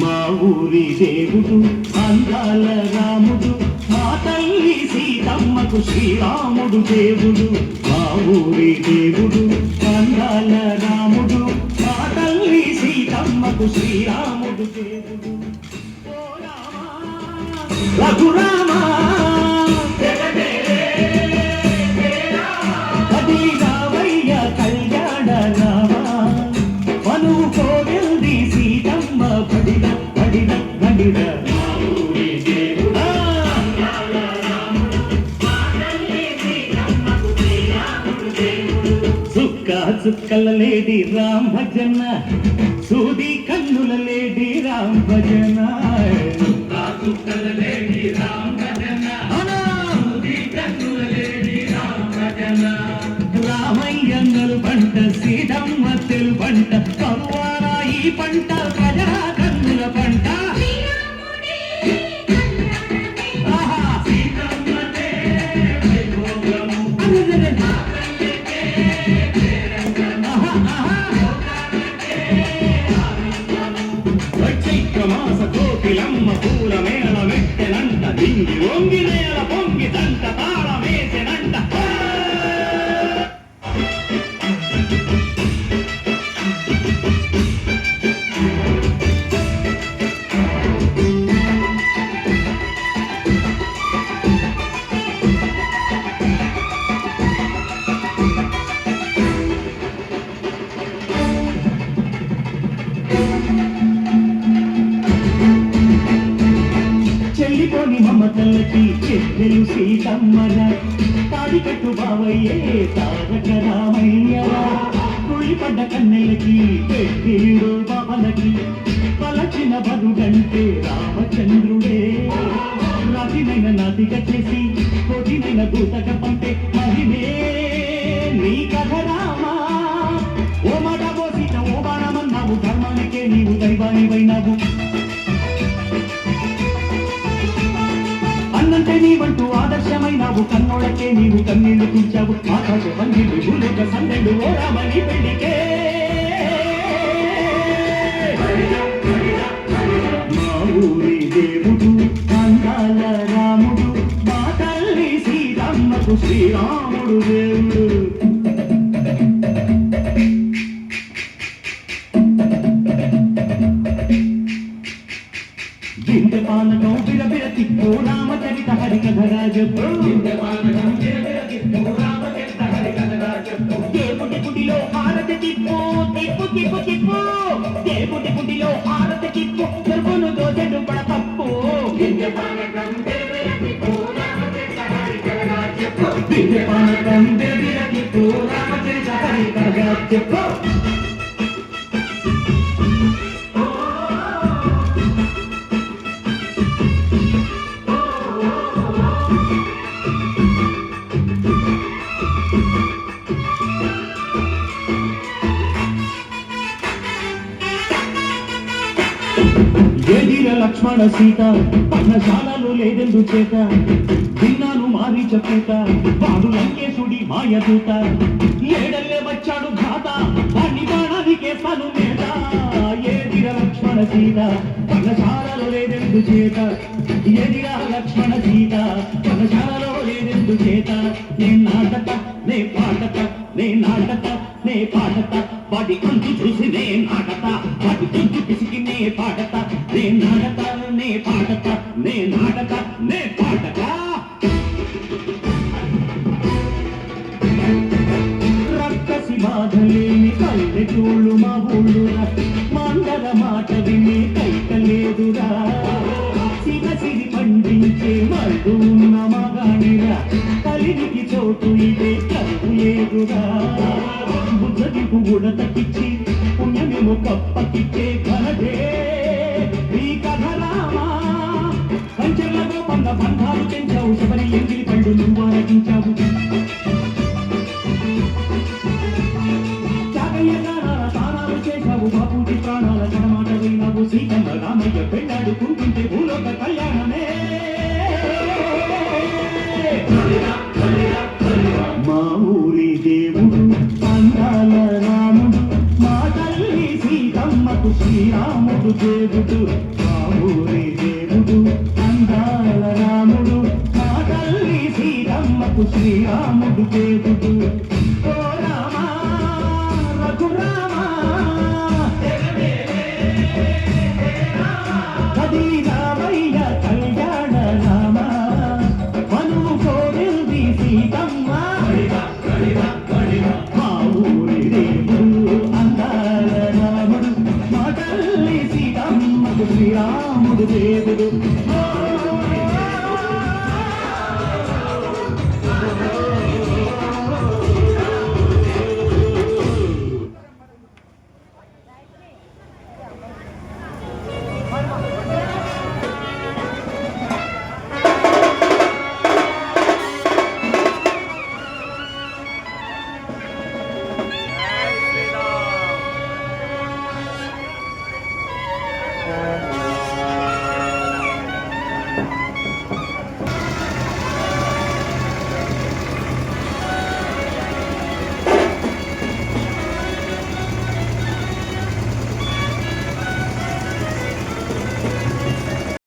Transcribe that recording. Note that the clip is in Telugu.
మా ఊరి దేవుడు అందాల రాముడు, మా తల్లి సీతమ్మకు శ్రీరాముడు దేవుడు. మా ఊరి దేవుడు అందాల రాముడు, మా తల్లి సీతమ్మకు శ్రీరాముడు దేవుడు. ఓ రామా రఘురామా కదిలిరావయ్య కళ్యాణ రామా, మనువు కోవెల్ది సీతమ్మ పడిన పడిన పడిన. చుక్కల లేడి రామ్ భజన, సూది కన్నుల లేడి రామ్ భజన. చుక్కల లేడి రామ్ భజన, సూది కన్నుల లేడి రామ్ భజన. రామయ్యన్నలు పంట సీతమ్మ తెలు పంట, కరువారా ఈ పంట ప్రజా కన్నుల పంట. చైత్రమాస కోకిలమ్మ పూల మేళ మెట్టెనంట, దింగి వంగి నేల పొంగి దంట తాళమేసెనంట. చెల్లిపోని మమతలకి చెల్లెలు సీతమ్మరా, తాడికట్టు బావయ్యే తారక రామయ్యరా. కుళ్ళిపడ్డ కన్నెలకి పెళ్ళిడు బావలకి, పలచిన బదుగంటే రామచంద్రుడే. రాతినైన నాతిక చేసి కొదినైన దూతక పంటే మహిమే నీ కథ రామా. ఓ మాట పోసిన ఓ బాణమన్నావు, ధర్మానికే నీవు దైవానివైనావు. అన్నంటే నీవంటూ ఆదర్శమైనావు, కన్నోళ్ళకే నీవు కన్నీళ్లు కూర్చావు. ఆకాశ పంగిళ్ళు భూలోక సందెళ్ళు ఓ రామని పెళ్లికే. మా ఊరి దేవుడు అందాల రాముడు, మా తల్లి సీతమ్మకు శ్రీరాముడు దేవుడు. గింజ పానకం బిరబిర తిప్పు రామచరిత హరికథరా చెప్పు. దేవుడి గుడిలో హారతి తిప్పు తిప్పు తిప్పు తిప్పు, దేవుడి గుడిలో హారతి తిప్పు, చెరువును దోచెడు పడ తప్పు. గింజ పానకం బిరబిర తిప్పు రామచరిత హరికథరా చెప్పు. ఏదిర లక్ష్మణ సీత పర్ణశాలలో లేదెందు చేత, విన్నాను మారి చెప్పుత వాడు లంకేశుడి మాయదూత. ఏడల్లే వచ్చాడు ఘాత, వాణ్ణి బాణానికేస్తాను నేత. ఏదిర లక్ష్మణ సీత పర్ణశాలలో లేదెందు చేత, ఏదిర లక్ష్మణ సీత పర్ణశాలలో లేదెందు చేత. నే నాటక నే పాటక నే నాటక నే పాటత, వాడి అంతు చూసి నే నాటత, వాడి చుట్టూ పిసికి నే పాటత. నే నాటత నే పాటత నే నాటక నే పాటక. రక్కసి బాధలేని పల్లెటూళ్ళు మా ఊళ్ళురా, మందర మాట విని కైకలేదురా. సిరి పండించే వాళ్ళు ఉన్న మగానిరా, కలినికి చోటు ఇదే కరువు లేదురా. బుద్ధదిపు ఉడతకిచ్చి పుణ్యమేమో కప్పకిచ్చే ఘనదే ఈ కథ రామా. కంచెర్లతో పంద బంధాలు పెంచావు, శబరి ఎంగిలి పండు నువ్వు ఆరగించావు. చాగయ్య గానాల తానాలు చేశావు, బాపూజీ ప్రాణాల జనమాట విన్నావు. సీతమ్మ రామయ్య పెళ్ళాడుకుంటుంటే భూలోక కళ్యాణమే. శ్రీరాముడు దేవుడు రాముడి దేవుడు అందాల రాముడు మా తల్లి సీతమ్మకు శ్రీరాముడు దేవుడు